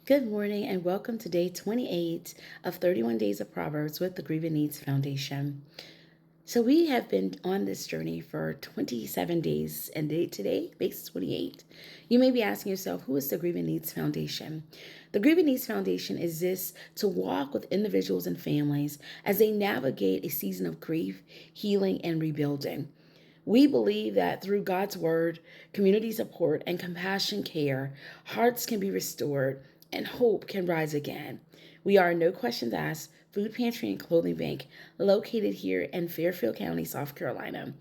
Good morning and welcome to day 28 of 31 Days of Proverbs with the Grieving Needs Foundation. So we have been on this journey for 27 days and today makes 28. You may be asking yourself, who is the Grieving Needs Foundation? The Grieving Needs Foundation exists to walk with individuals and families as they navigate a season of grief, healing, and rebuilding. We believe that through God's word, community support, and compassion care, hearts can be restored and hope can rise again. We are No Questions Asked food pantry and clothing bank located here in Fairfield County, South Carolina.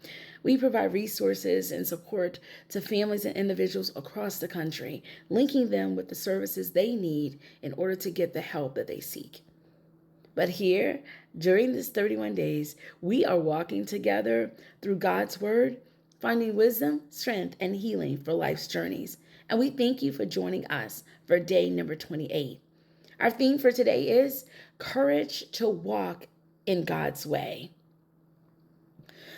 We provide resources and support to families and individuals across the country, linking them with the services they need in order to get the help that they seek. But here, during this 31 days, we are walking together through God's word, finding wisdom, strength, and healing for life's journeys. And we thank you for joining us for day number 28. Our theme for today is courage to walk in God's way.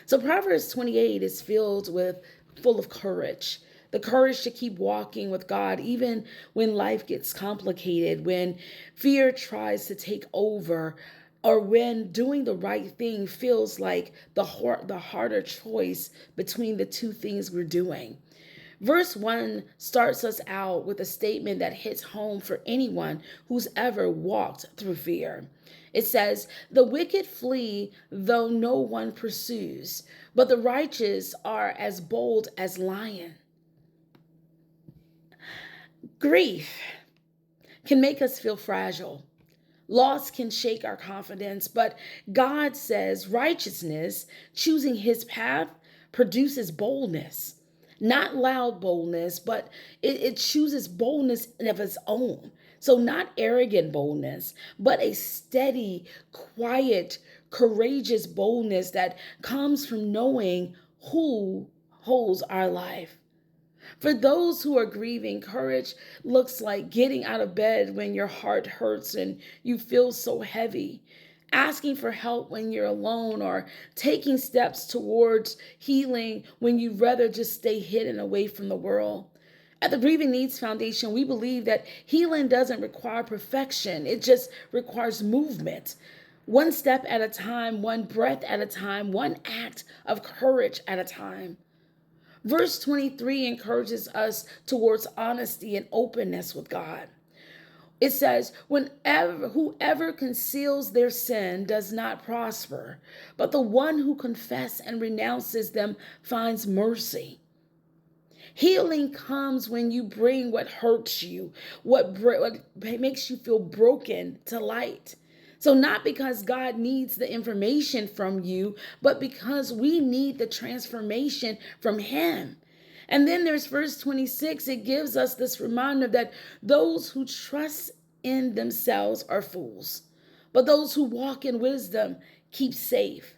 So Proverbs 28 is full of courage. The courage to keep walking with God, even when life gets complicated, when fear tries to take over, or when doing the right thing feels like the harder choice between the two things we're doing. Verse 1 starts us out with a statement that hits home for anyone who's ever walked through fear. It says, "The wicked flee though no one pursues, but the righteous are as bold as lions." Grief can make us feel fragile. Loss can shake our confidence, but God says righteousness, choosing his path, produces boldness. Not loud boldness, but it chooses boldness of its own. So, not arrogant boldness, but a steady, quiet, courageous boldness that comes from knowing who holds our life. For those who are grieving, courage looks like getting out of bed when your heart hurts and you feel so heavy, asking for help when you're alone, or taking steps towards healing when you'd rather just stay hidden away from the world. At the Grieving Needs Foundation, we believe that healing doesn't require perfection, it just requires movement. One step at a time, one breath at a time, one act of courage at a time. Verse 23 encourages us towards honesty and openness with God. It says, whoever conceals their sin does not prosper, but the one who confesses and renounces them finds mercy. Healing comes when you bring what hurts you, what makes you feel broken, to light. So not because God needs the information from you, but because we need the transformation from him. And then there's verse 26. It gives us this reminder that those who trust in themselves are fools, but those who walk in wisdom keep safe.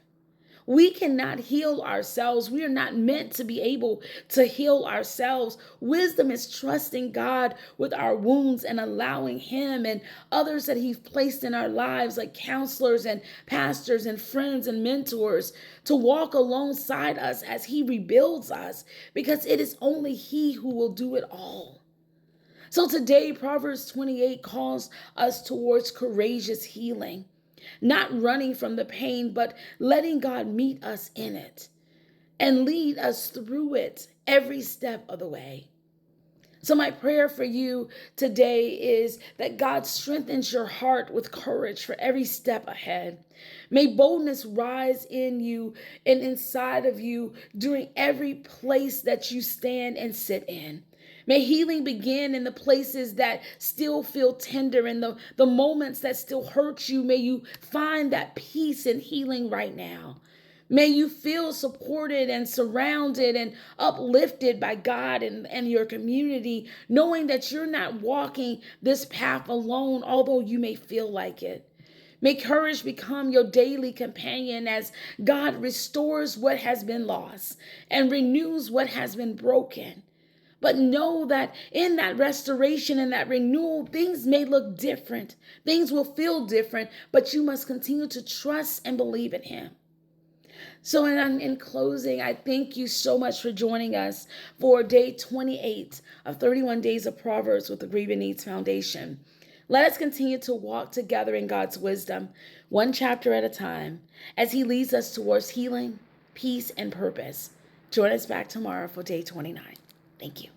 We cannot heal ourselves. We are not meant to be able to heal ourselves. Wisdom is trusting God with our wounds and allowing him and others that he's placed in our lives, like counselors and pastors and friends and mentors, to walk alongside us as he rebuilds us, because it is only he who will do it all. So today, Proverbs 28 calls us towards courageous healing. Not running from the pain, but letting God meet us in it and lead us through it every step of the way. So my prayer for you today is that God strengthens your heart with courage for every step ahead. May boldness rise in you and inside of you during every place that you stand and sit in. May healing begin in the places that still feel tender, in the moments that still hurt you. May you find that peace and healing right now. May you feel supported and surrounded and uplifted by God and your community, knowing that you're not walking this path alone, although you may feel like it. May courage become your daily companion as God restores what has been lost and renews what has been broken. But know that in that restoration and that renewal, things may look different. Things will feel different, but you must continue to trust and believe in him. So, in closing, I thank you so much for joining us for day 28 of 31 Days of Proverbs with the Grieving Needs Foundation. Let us continue to walk together in God's wisdom, one chapter at a time, as He leads us towards healing, peace, and purpose. Join us back tomorrow for day 29. Thank you.